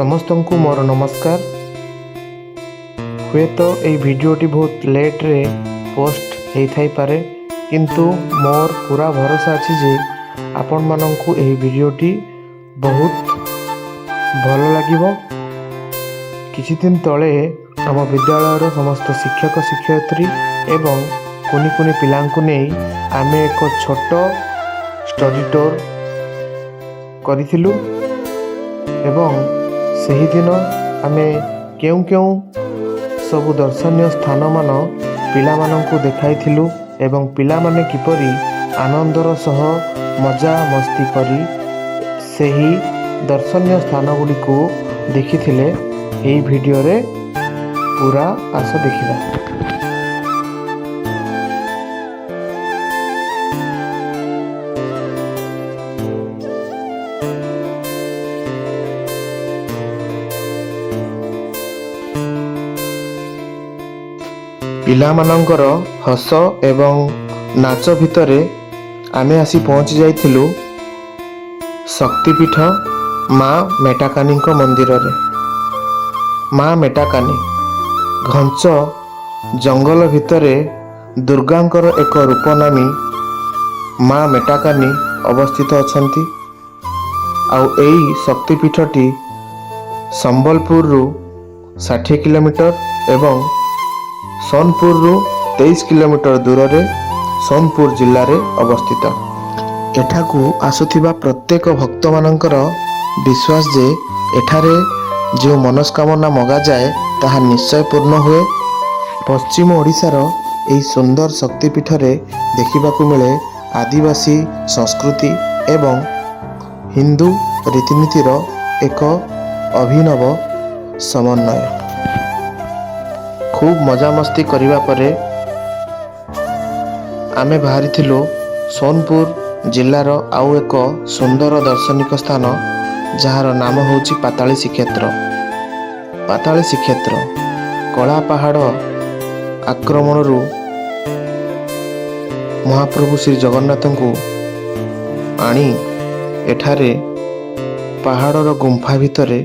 समस्तंकु मोर नमस्कार। हुए तो ये वीडियोटी बहुत लेट रे पोस्ट हो थाई पारे, किंतु मोर पूरा भरोसा अच्छी जे आपण मानंकु यही वीडियोटी बहुत भल लगिबो। किछि दिन तले आम विद्यालयर समस्त शिक्षक शिक्षयित्री एवं कुनी कुनी पिलांकु नै आमे एक छोट स्टडी टूर करिथिलु एवं सही दिन आमे केउ केउ सबु दर्शनीय स्थान मान पिला मानंकु देखाइथिलु एवं पिला माने किपरि आनंदर सह मजा मस्ती करी सही दर्शनीय स्थान गुडी को देखिथिले। एही वीडियो रे पूरा आस देखिबा। पिला मानंकर हस एवं नाच भितरे आमे आसी पहुंची जाइथिलु शक्तिपीठ माँ मेटाकानी मंदिर रे। माँ मेटाकानी घंच जंगल भितरे दुर्गांकर एक रूपनामी माँ मेटाकानी अवस्थित अछंती। आउ एई शक्तिपीठटी संबलपुर रु 60 किलोमीटर एवं सोनपुर रु 23 किलोमीटर दूर रे सोनपुर जिल्ला रे अवस्थित। एठाकू आसुथिबा प्रत्येक भक्त मानंकर विश्वास जे एठारे जो मनस्कामना मगा जाए ताहा निश्चय पूर्ण हुए। पश्चिम ओडिशार एही सुंदर शक्तिपीठ रे देखिबाकू मिले आदिवासी संस्कृति एवं हिंदू रीतिनीतिर एक अभिनव समन्वय। खूब मजा मस्ती करिबा परे आमे बाहरी थिलु सोनपुर जिल्लार आउ एक सुंदर दर्शनिक स्थान जहार नाम होची पाताली श्रीक्षेत्र। पाताली श्रीक्षेत्र कला पहाड़ आक्रमण रु महाप्रभु श्री जगन्नाथ को आनी एठारे पहाड़र गुंफा भितरे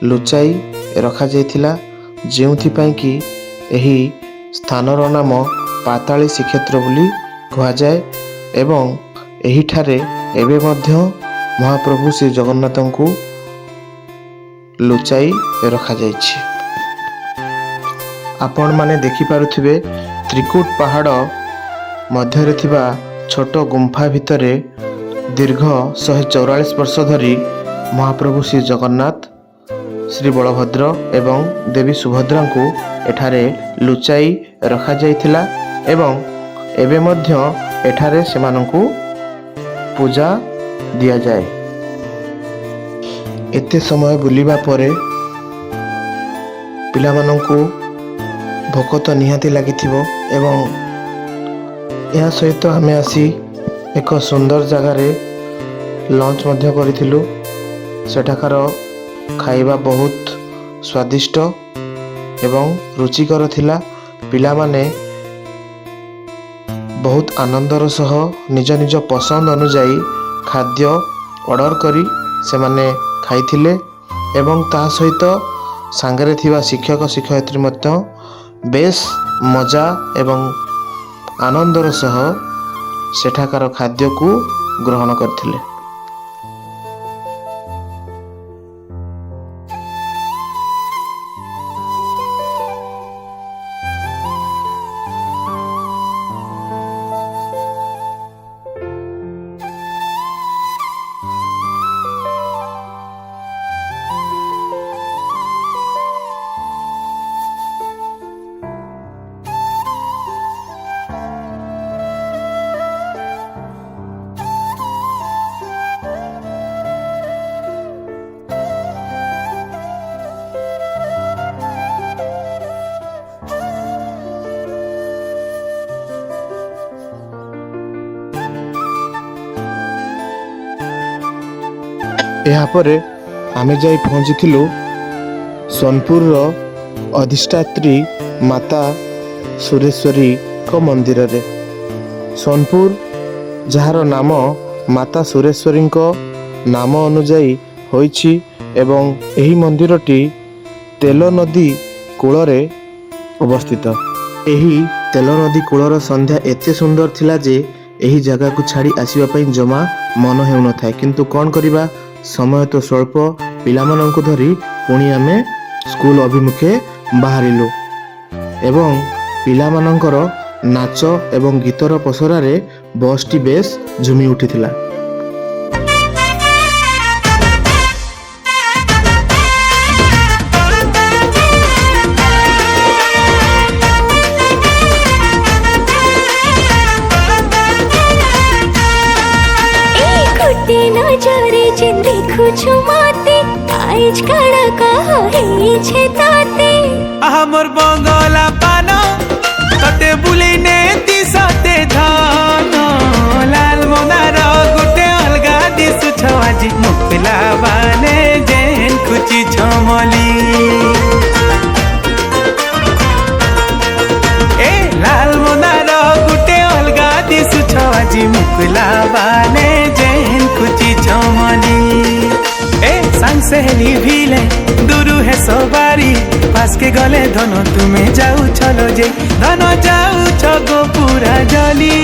लुचाई रखा जाइथिला, जेउथि पई कि एही स्थानर नाम पाताली श्रीक्षेत्र बोली कहा जाए एवं एही ठारे एबे मध्य महाप्रभु श्री जगन्नाथ को लुचाई रखा जाइछि। आपण माने देखि पारुथिबे त्रिकुट पहाड़ मध्य रे थिबा छोट गुंफा भितरे दीर्घ 144 वर्ष धरी महाप्रभु श्री जगन्नाथ श्री बलभद्र एवं देवी सुभद्रा को एठारे लुचाई रखा जाइथिला एवं एबे मध्य एठारे सेमानंकु पूजा दिया जाए। एते समय बुलिबा परे पिला मानंकु भोक तो निहाती लागिथिबो एवं या सहित आमे आसी एक सुंदर जगह रे लंच मध्य करिथिलु। सेठाकार खाइबा बहुत स्वादिष्ट एवं रुचिकर थिला। पिला माने बहुत आनंदर सह निज निज पसंद अनुଯାयी खाद्य ऑर्डर करी से माने खाइथिले एवं ता सहित सांगरे थिबा शिक्षक शिक्षयित्री मध्य बेस मजा एवं आनंदर सह सेठाकार खाद्य को ग्रहण करथिले। यापरे आमे जाई पहुंचीथिलु सोनपुर रो अधिष्ठात्री माता सुरेश्वरी को मंदिर रे। सोनपुर जार नाम माता सुरेश्वरी को नाम अनुजाई होइछि ଏବଂ ଏହି ମନ୍ଦିରଟି ତେଲ ନଦୀ କୂଳରେ ଅବସ୍ଥିତ। ଏହି ତେଲ ନଦୀ କୂଳର ସନ୍ଧ୍ୟା ଏତେ ସୁନ୍ଦର ଥିଲା ଯେ ଏହି ଜାଗାକୁ ଛାଡ଼ି ଆସିବା ପାଇଁ ଜମା ମନ ହେଉନଥାଏ। କିନ୍ତୁ କ'ଣ କରିବା, ସମୟ ତ ସ୍ୱଳ୍ପ। ପିଲାମାନଙ୍କୁ ଧରି ପୁଣି ଆମେ ସ୍କୁଲ ଅଭିମୁଖେ ବାହାରିଲୁ ଏବଂ ପିଲାମାନଙ୍କର ନାଚ ଏବଂ ଗୀତର ପସରାରେ ବସ୍ଟି ବେଶ ଝୁମି ଉଠିଥିଲା। हमर बंगला पान तते बुले ने दिसते धन लाल मोनार गुटे अलगा दिसु छवाजी मुकला बाने जेन खुची छमली ए लाल मोनार गुटे अलगा दिसु छवाजी मुकला बाने जेन खुची छमली ए संग सहेली भिले दुरु है सवारी पास के गले धन तुम्हें जाऊ चलो जे धन जाऊ छगो पूरा जली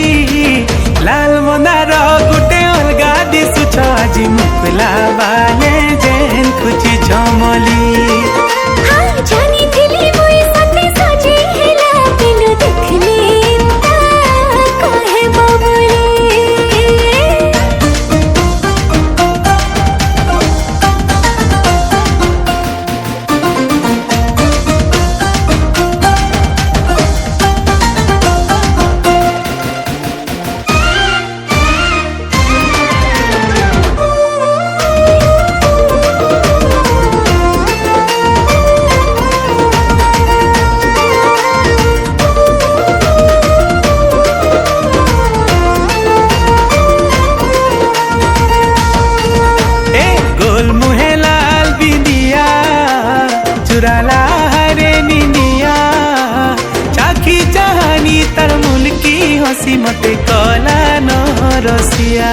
लाल मोनार गुटे अलगा दिसु छ আজি मुकला बाने जेन खुची छमली जानी दिली मोई साथे सजे हेला बिनु देखली कहे बाबुले चुराला हरे निनिया चाखी चाहनी तर मुल्की हसी मते कला न रसिया।